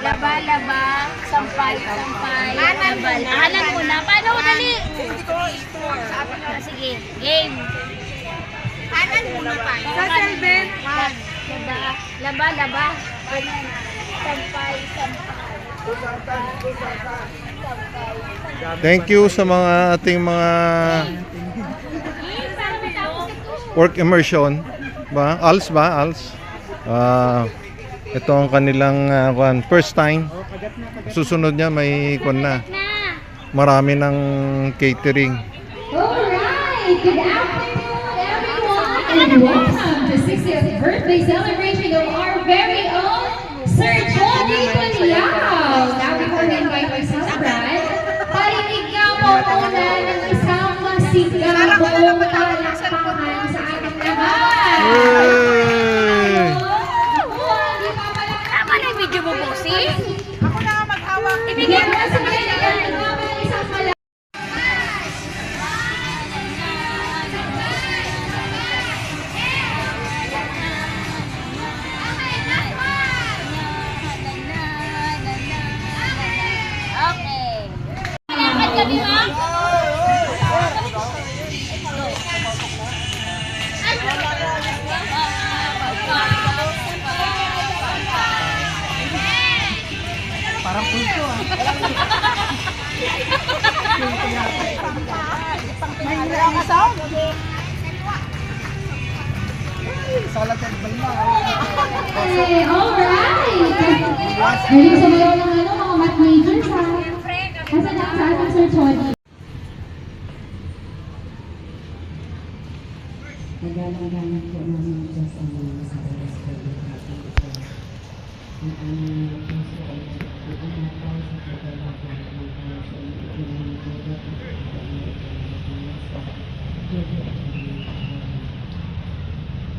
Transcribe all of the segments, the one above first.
Laba-laba, sampay-sampay, labal. Alam mo na, paano ko dali? Sige, game. Kanan muna tayo. Sa Selben. Laba-laba, sampay-sampay. Thank you sa mga ating mga work immersion. ALS ba? ALS. Ito ang kanilang first time. Susunod niya may na. Marami ng catering. Alright, good afternoon everyone and welcome to 60th birthday celebration of our very own Sir Jody Paliao. Now before we invite our sister Brad, parinig nga po muna ng isang masigabong palakpakan sa ating lahat. Tama na yung video mo, Bossy? Ako na nga maghawak. Ibigyan mo sa kanila ng isang palakpakan. Okay. Lakad kami, ma'am. Parang pulso ah. May nila ka sound? Salated ba yun? Okay, alright! Ready sa mga mga math majors ha? Nasa na sa ating Sir Jody? Nagalang-galang po namin Diyos ang mga sa oras ko ng ating ito. Ang aming puso ay iinataw sa paglalagay ng tayo sa inyong dudot at paglalagay ng sa dudot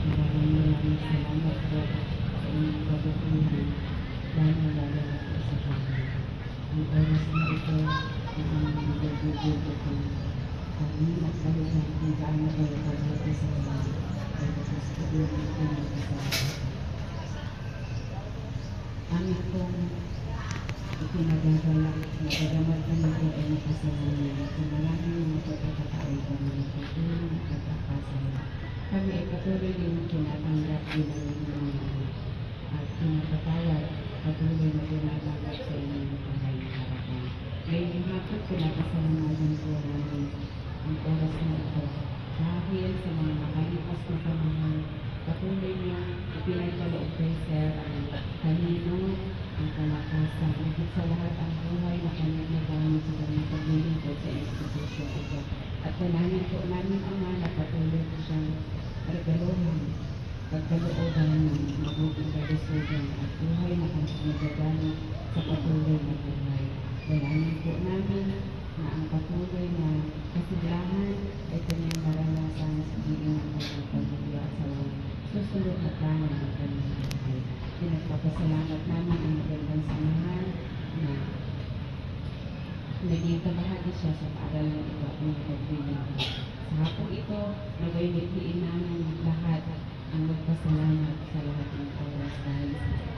at maraming salamat po sa inyong pagkakunan lalo-lalo na po sa kanya. Ang oras na ito ang aming nagdududot kami magsaluhan kung gaano kayo pagdato sa mga pagdatos ko yung pinag-asawa. Amin pong itinagagalak na pagamat kami po ay nakasalanan sa maraming mga pagkakataon kami na pagtulong at akasaya. Kami ay patuloy din kinatanggap bilang mga at pinapatawad patuloy na pinalagat sa inyong mga harapan. Ngayong hapon pinapasalamatan po namin ang oras na ito dahil sa mga nakalipas na panahon patuloy niya ipinagkaloob kay Sir ang kanino, ang kalakasan, higit sa lahat ang buhay na kanyang nagamit sa kanyang paglilingkod sa institusyon ito. At dalangin po namin Ama na patuloy po siyang regaluhan, pagkalooban ng mabuting kalusugan at buhay na kanyang nagagamit sa patuloy na buhay. Dalangin po namin na ang patuloy na kasiglahan ay kanyang maranasan sa giling ng kanyang pamilya sa susunod na plano ng kanyang buhay. Pinagpapasalamat namin ang magandang samahan na naging kabahagi siya sa paaralan ng ito at mga pagbibigay. Sa hapong ito, nagaylitiin namin lahat ang magpasalamat sa lahat ng oras dahil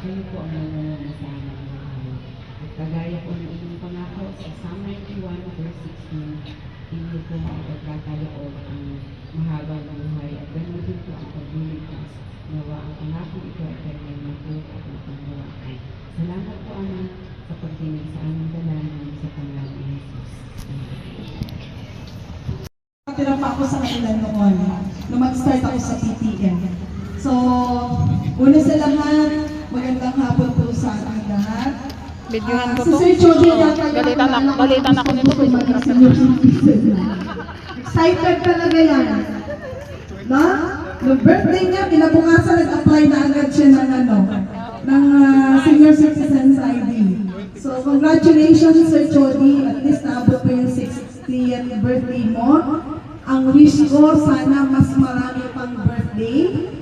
kayo po ang nalala sa aming buhay. At kagaya po ng inyong pangako sa Psalm 91 verse 16, inyo po ang pagkakaloob ang mahabang buhay at ganoon din po ang pagliligtas. Nawa ang pangako ito ay kanyang mabuot at mapamuwakan. Salamat po Ama sa pagdinig sa aming dalangin sa pangalan ni Jesus. Tira pa ako sa kanila noon nung mag-start ako sa PTM. So, una sa lahat, magandang hapon po sa ating lahat. Videohan ko Si to. Sir Jody yata Balitan ako nito. Excited talaga yan. No? Noong birthday niya, kinabukasan nag-apply na agad siya ng senior citizens ID. So, congratulations Sir Jody. At least naabot po yung 60th birthday mo. Ang wish ko, sana mas marami pang birthday.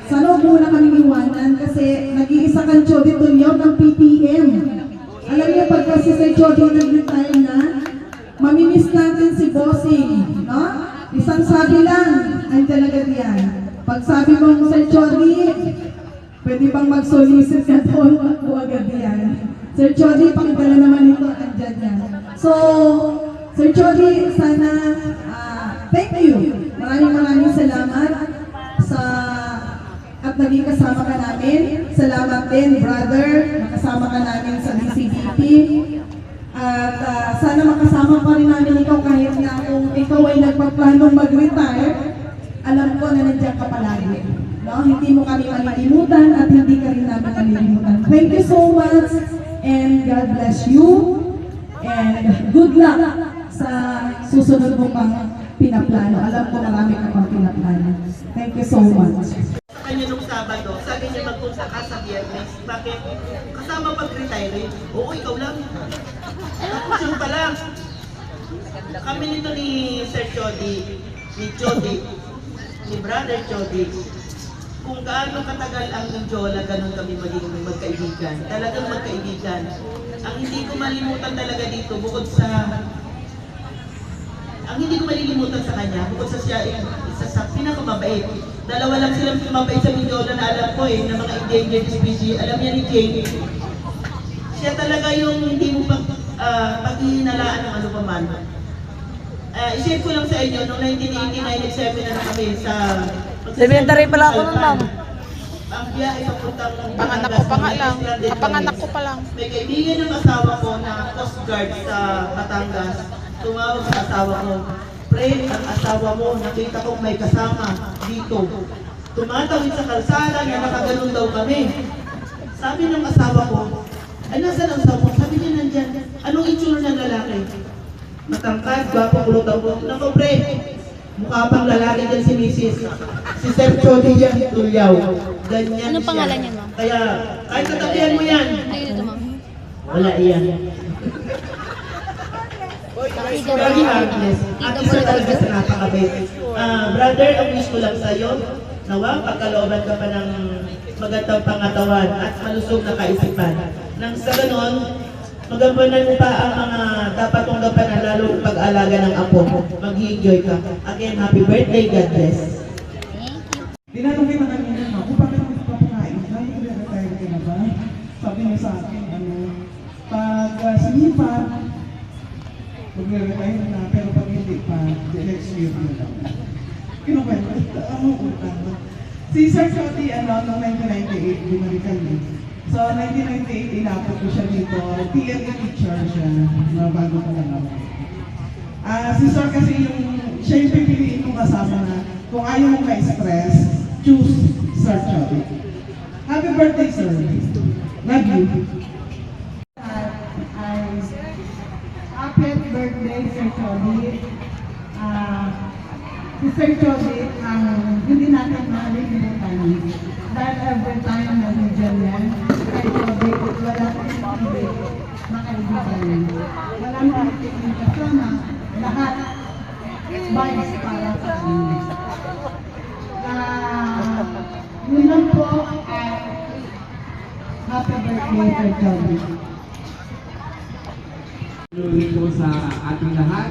Sana huwag muna kami iwanan kasi nag-iisa kang Jody Tulyaw ng PPM. Alam niyo, pagka si Sir Jody nag-retire na, mamimiss natin si Bossing, no? Isang sabi lang, andyan agad yan. Pag sabi mong Sir Jody, pwede bang mag-solicit ka doon? Huwag gabi yan. Sir Chody, pakidala naman ito, andyan yan. So, Sir Chody, sana, thank you. Maraming salamat sa at naging kasama ka namin. Salamat din, brother, nakasama ka namin sa DCDP. At sana makasama pa rin namin ikaw kahit na kung ikaw ay nagpaplanong mag-retire, alam ko na nandiyan ka palagi. No? Hindi mo kami malilimutan at hindi ka rin namin malilimutan. Thank you so much and God bless you and good luck sa susunod mo pang pinaplano. Alam ko marami ka pang pinaplano. Thank you so much. Kanya nung Sabado, sabi niya magpunta ka sa Biyernes. Bakit? Kasama pag-retire. Oo, ikaw lang. Tapos yung pala, kami nito ni Sir Chody, ni Brother Chody, kung gaano katagal ang Ninjola, ganun kami maging magkaibigan. Talagang magkaibigan. Ang hindi ko malimutan talaga dito, bukod sa kanya, bukod sa siya, isa sa pinakamabait. Dalawa lang silang mabait sa Mindoro na alam ko na mga endangered species. Alam niya ni Jane, siya talaga yung hindi mo paghihinalaan ng ano pa man. I-share ko lang sa inyo, noong 1989, nag-seminar na kami sa... Elementary pala ako nun, ma'am. Ang biyahe papuntang... Panganak ko pa nga lang. Panganak ko pa lang. May kaibigan ng asawa ko na Coast Guard sa Batangas. Tumawag sa asawa ko, pre, ang asawa mo, nakita kong may kasama dito. Tumatawid sa kalsada na nakaganon daw kami. Sabi ng asawa ko, ay nasa ang asawa mo? Sabi niya nandyan. Anong itsura ng lalaki? Matangkad, gwapong lutaw ko. Naku pre, mukha pang lalaki dyan si Mrs. Si Sir Chody yan, Tulyaw. Ganyan Anong pangalan niya, ma'am? Kaya, kahit katabihan mo yan. Ayun ito, ma'am. Wala iyan. Very heartless. At isa talaga sa napakabait. Brother, ang wish ko lang sa'yo, nawa, pagkalooban ka pa ng magandang pangatawan at malusog na kaisipan. Nang sa ganon, magampanan mo pa ang mga dapat mong gampanan, lalo pag-alaga ng apo. Mag-enjoy ka. Again, happy birthday, God bless. Tinanong kita kanina, no, kung bakit ako papakain, sabi ko retire ka na ba? Sabi niya sa akin, pag sinipan, magre-retire na, pero pag hindi pa, the next year na lang. Kinukwento, anong utang? Si Sir Chody, noong 1998, bumalikan niya. So, 1998, inapot ko siya dito, TLE teacher siya, na bago ko lang ako. Si Sir kasi siya yung pipiliin kong kasama na, kung ayaw mong ma-stress, choose Sir Chody. Happy birthday, sir. Love you. Happy birthday, Sir Chody. Si Sir Chody, hindi natin malilimutan. Dahil every time na nandiyan yan, kay Chody, wala kang hindi makaibigan. Wala nang hindi kasama, lahat bias para sa kanya. Yun lang po, happy birthday, Sir Chody. Tuloy po sa ating lahat.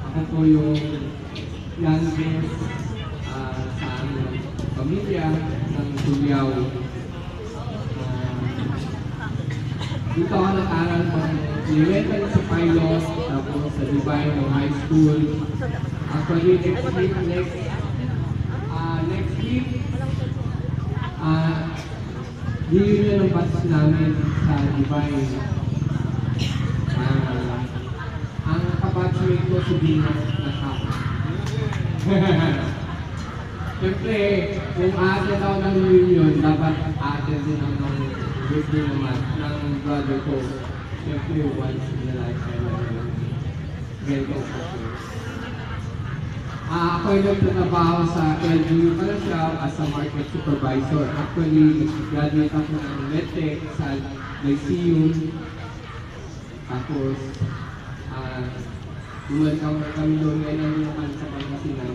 Ako po yung youngest sa aming pamilya ng Tulyaw. Dito ako nag-aral po elementary sa Pilot, tapos sa Divine High School. Actually, next week, reunion ng batch namin sa Divine. Ang kabatchmate ko si Dina Nakaka. Siyempre, kung aatin ako ng reunion, dapat aatin din ako ng birthday naman ng brother ko. Siyempre, once in a lifetime na ganito po. Ako ay nagtatrabaho sa LGU pala siya as a market supervisor. Actually, graduate ako ng medtech sa Lyceum. Tapos, welcome kami doon ngayon naman sa Pangasinan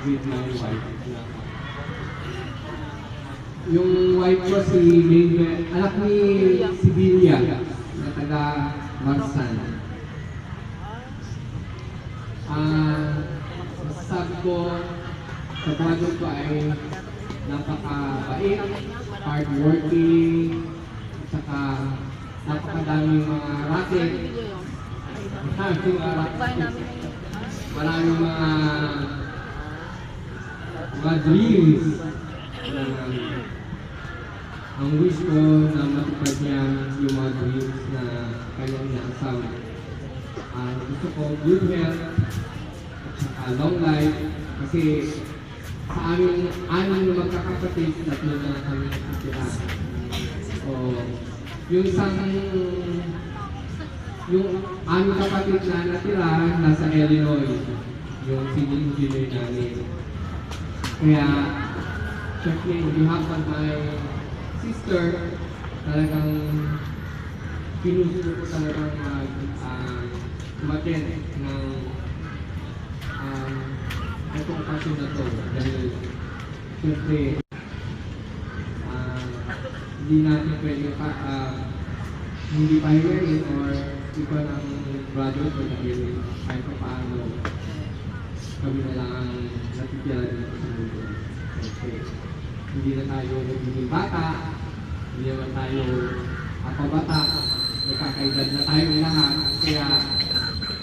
with my wife. Yung wife ko si Maybeth, anak ni Sibilia na taga Marsan. Masasabi ko sa brother ko ay napakabait, hardworking, at saka napakadaming mga racket. Maraming mga racket. Maraming mga dreams. Ang wish ko na matupad niya yung mga dreams na kanyang inaasawa. Gusto ko good health at saka long life kasi sa aming anim na magkakapatid, tatlo na kami natitira. So, yung aming kapatid na natira nasa Illinois, yung civil engineer namin. Kaya, syempre, on behalf of my sister, talagang pinusulo ko talagang umattend ng itong okasyon na to. Dahil, syempre, hindi natin pwede hindi pa hiwalin or iba ng brother ko dahil kahit pa paano kami na lang ang natitira dito sa mundo. Okay. Hindi na tayo nagiging bata, hindi naman tayo apabata, nagkakaedad na tayong lahat. Kaya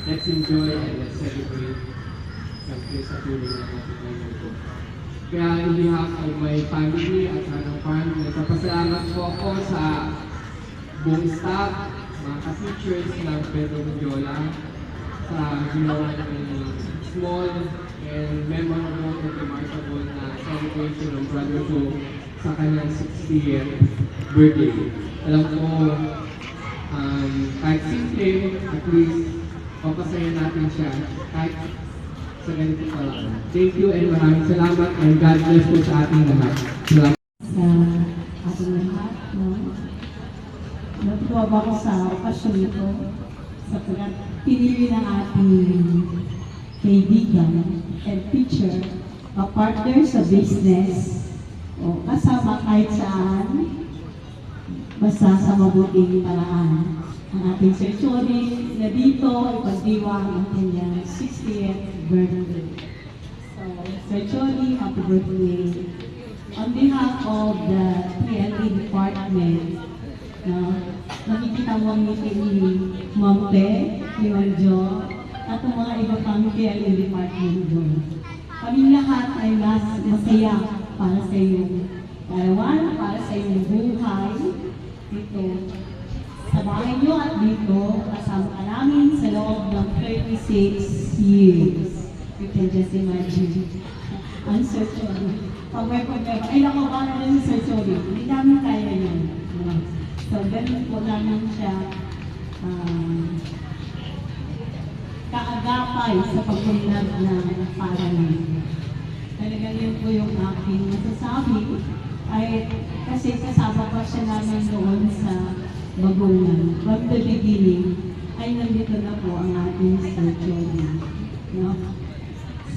let's enjoy and let's celebrate sa tuloy na natin ngayon po. Kaya in behalf of my family at sa ng family, nagpapasalamat po ako sa buong staff, mga ka-teachers ng Pedro Mendiola sa ginawa ng small and memorable and remarkable na celebration ng brother ko sa kanyang 60th birthday. Alam ko, kahit simple, at least, papasaya natin siya kahit sa ganito pa lang. Thank you and maraming salamat and God bless po sa ating lahat. Salamat. Sa ating lahat, no? Natuwa ba ako sa okasyon ito sapagkat pinili ng ating kaibigan and teacher, ka-partner sa business, o kasama kahit saan, basta sa mabuting paraan. Ang ating Sir Chori na dito, ipagdiwang ang kanyang 60th birthday. So, Sir Chori, happy birthday. On behalf of the PLE department, nakikita mo ang ngiti ni Ma'am Pe, ni Ma'am Jo, at ang mga iba pang PLE department doon. Kami lahat ay masaya para sa iyong karawan, para sa iyong buhay dito sa bahay niyo at dito, kasama ka namin sa loob ng 36 years. You can just imagine. Ang Sir Chori. Pag may problema, ay naku, paano na si Sir Chori? Hindi namin kaya yan. So, ganun po namin siya kaagapay sa pagpunod ng paaralan. Talagang yun po yung aking masasabi. Ay, kasi kasama pa siya namin noon sa Bagungan. From the beginning, ay nandito na po ang ating Sir Chori. No?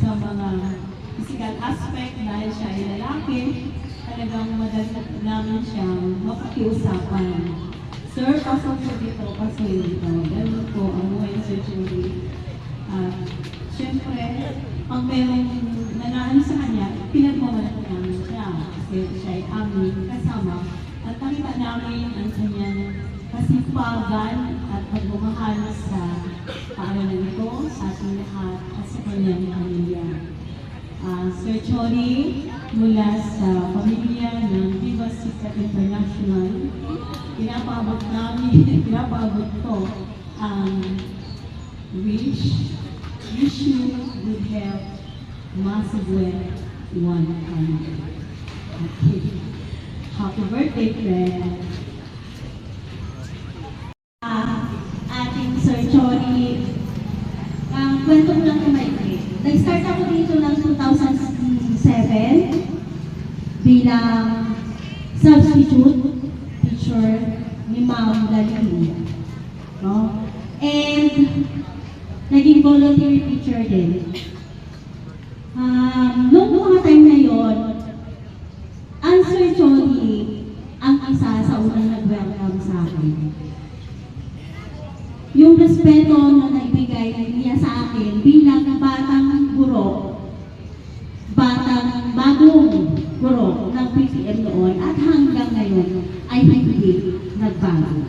Sa mga physical aspect, dahil siya ay lalaki, talagang madalat namin siyang mapakiusapan. Sir, pasok po dito, pasok dito. Ganun po ang buhay ng Sir Chori. Siyempre, pag merong nanaan sa kanya, pinagmamalaki namin siya. Kasi siya ay aming kasama. At nakita namin ang kanyang kasipagan at pagmamahal sa paaralan ito, sa ating lahat, at sa kanyang pamilya. Sir Chori, mula sa pamilya ng Viva Secret International, pinapaabot ko ang wish you good health, massive wealth, one family. Okay. Happy birthday, friend. Ating Sir Chori, kwento ko lang kumaikli. Nag-start ako dito ng 2007 bilang substitute teacher ni Ma'am Lalini. No? And naging volunteer teacher din. Noong mga time na yun, ang Sir Chori ang isa sa unang nag-welcome sa akin. Yung respeto na naibigay niya sa akin bilang batang guro, batang bagong guro ng PTM noon at hanggang ngayon ay hindi nagbago.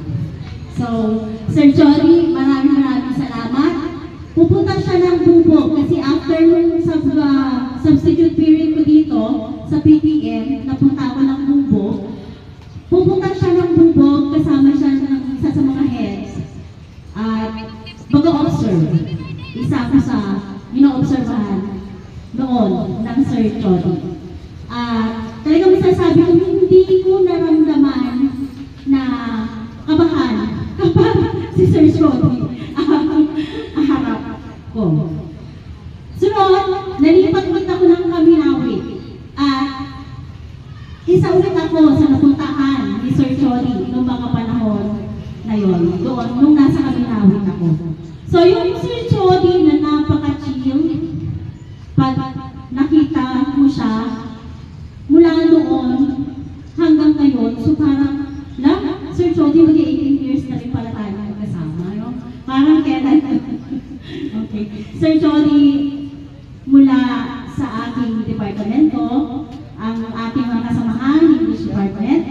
So, Sir Johnny, maraming salamat. Pupunta siya ng Bubog kasi after nung substitute period ko dito sa PTM, napunta ako ng Bubog. Pupunta siya ng Bubog, kasama siya ng isa sa mga heads. At mag-observe. Isa ako sa ino-observahan noon ng Sir Jody. Talagang masasabi ko, hindi ko naramdaman na kabahan kapag si Sir Jody ang harap ko. Sunod, nalipat ulit ako ng Kaminawi. At isa ulit ako sa napuntahan ni Sir Jody noong mga panahon na yon, doon, nung nasa Kaminawi ako. So yung Sir Jody na napaka-chill, pag nakita mo siya, mula noon hanggang ngayon, so parang, Sir Jody, mag-18 years na rin pala tayo magkasama, no? Parang kailan. Okay. Sir Jody, mula sa aking departamento, ang ating mga kasamahan, English Department,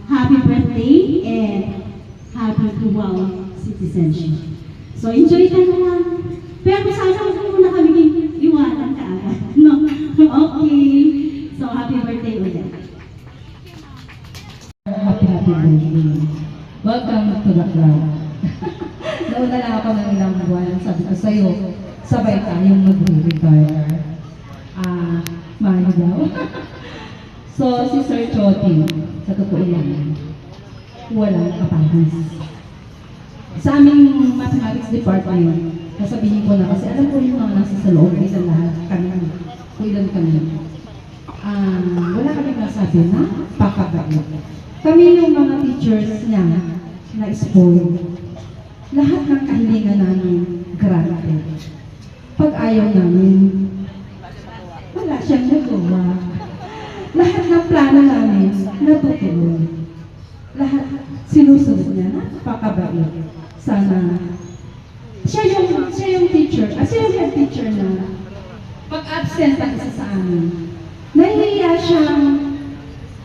happy birthday and happy dual citizenship. So, enjoy ka na lang. Pero sana huwag muna kami iwanan ka agad. No? Okay. So, happy birthday ulit. Happy birthday. Welcome to the club. Nauna lang ako ng ilang buwan. Sabi ko sa'yo, sabay tayong mag-retire. Mahal daw. So, si Sir Jody, sa totoo lang, walang kapagis. Sa aming mathematics department, nasabihin ko na kasi alam ko yung mga nasa sa loob, ilan lahat kami, ilan kami. Wala kami nasabi na pakabait. Kami yung mga teachers niya na spoil. Lahat ng kahilingan namin, granted. Pag ayaw namin, wala siyang nagawa. Lahat ng plano namin, natutuloy. Lahat sinusunod niya, napakabait. Sana, siya yung teacher, siya yung teacher na pag absent ang isa sa amin, nahihiya siyang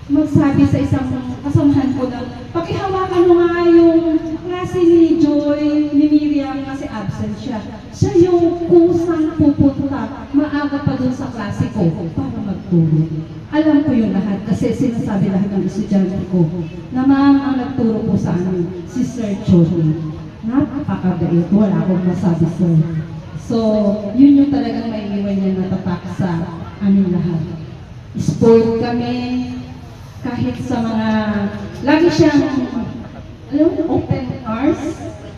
magsabi sa isang kasamahan ko na pakihawakan mo nga yung klase ni Joy, ni Miriam kasi absent siya. Siya yung kusang pupunta, maaga pa dun sa klase ko para magturo. Alam ko yung lahat kasi sinasabi lahat ng estudyante ko na ang nagturo po sa amin, si Sir Jody. Napakabait, wala akong masabi sir. So, yun yung talagang maiiwan niya na tatak sa amin lahat. Spoiled kami, kahit sa mga, lagi siyang, alam mo, open arms,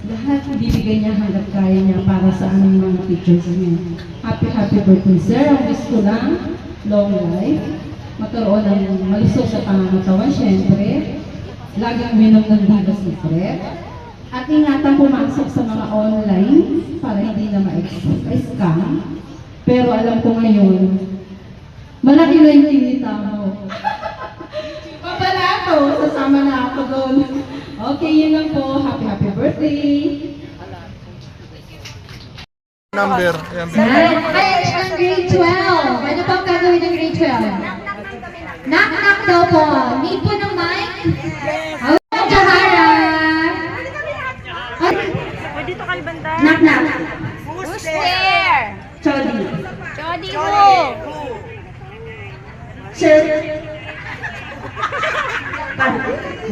lahat ibibigay niya hanggat kaya niya para sa aming mga teachers niya. Happy birthday sir, ang gusto lang, long life, magkaroon ng malisok sa pangangatawan, syempre, laging minom ng Diva Secret, at ingatan pumasok sa mga online para hindi na ma-scam. Pero alam ko ngayon, malaki na yung kinita mo. Papalato, sasama na ako doon. Okay, yun lang po. Happy birthday. Number. Hi, ng grade 12. Ano pang gagawin ng grade 12? Knock-knock daw po. Need po ng mic? Okay, Jahara. Dito kay banda. Knock-knock. Who's there? Jody. Jody who? Sir.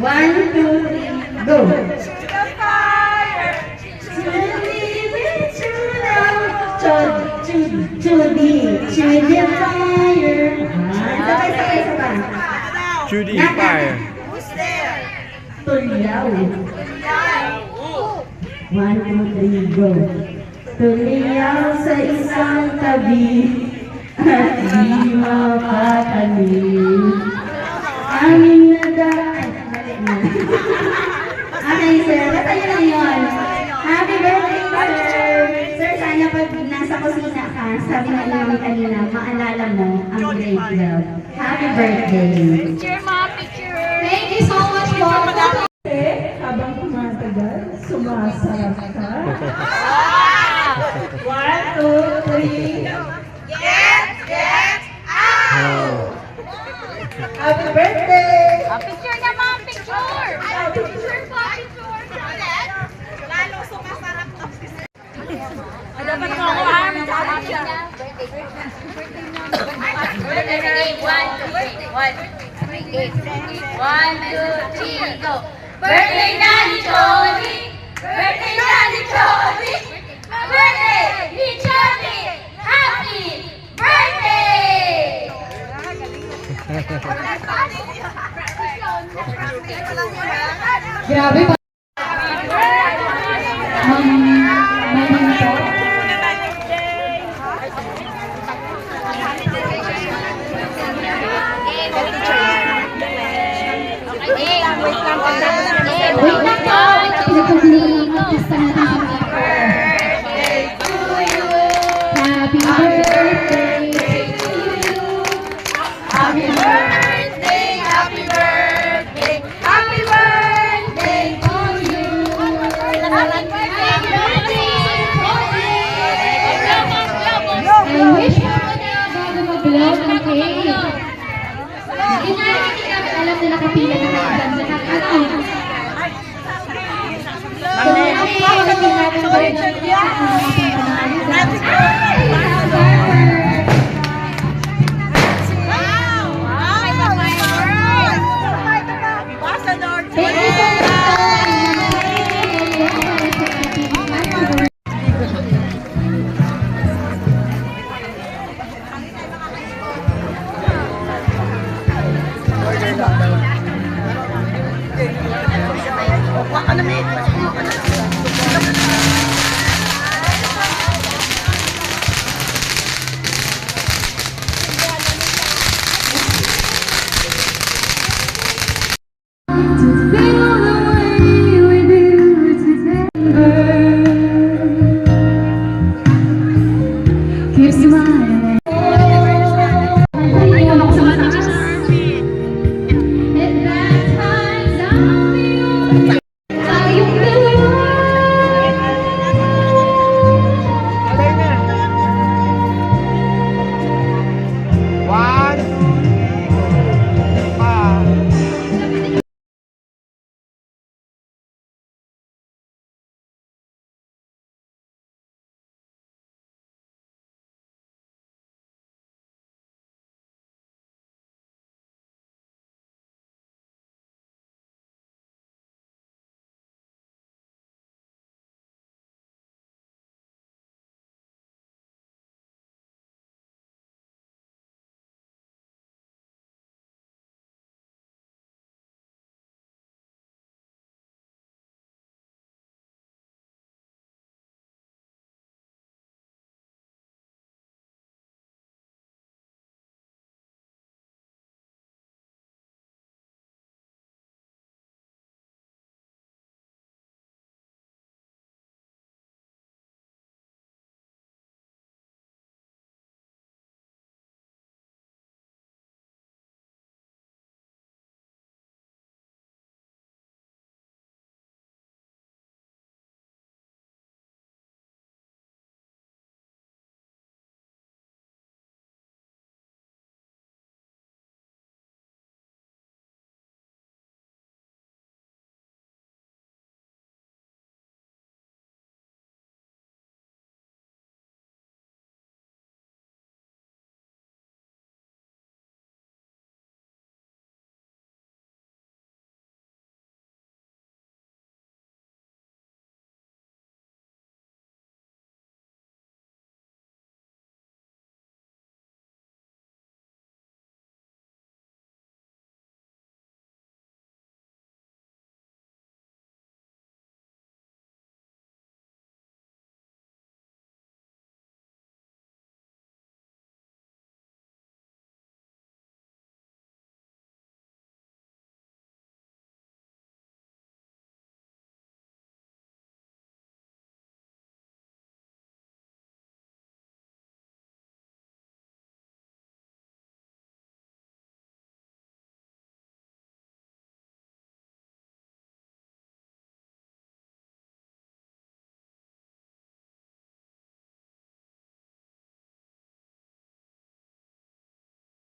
1, 2, 3, go. Judy Fire. Who's there? Tuliyaw. 1, 2, 3, go. Tuliyaw sa isang tabi at di mapatalim. Aming nadaan. Okay, sir. Basta yun lang yun. Happy birthday, sir. Sir, sana pag nasa kusina ka, sabi nga namin kanina, maalala mo ang grade 12. Happy birthday. Picture, mom, picture. Thank you so much po. Habang tumatagal, sumasarap ka. 1, 2, 3. Get out! One, two, three, go! Birthday, Daddy Jody! Birthday, Daddy Jody! Birthday, ni Jody! Happy birthday! Grabe pa. Manhin po. Wait lang po. Pinagpagluto ng artista natin sa Happy birthday to you. Happy birthday, happy birthday, happy birthday to you. Happy birthday I wish mo na bago mag-blow ng cake. Hindi namin alam na nakapila na natin sa kakano. So, nakapila natin ba rin Thank you so much. To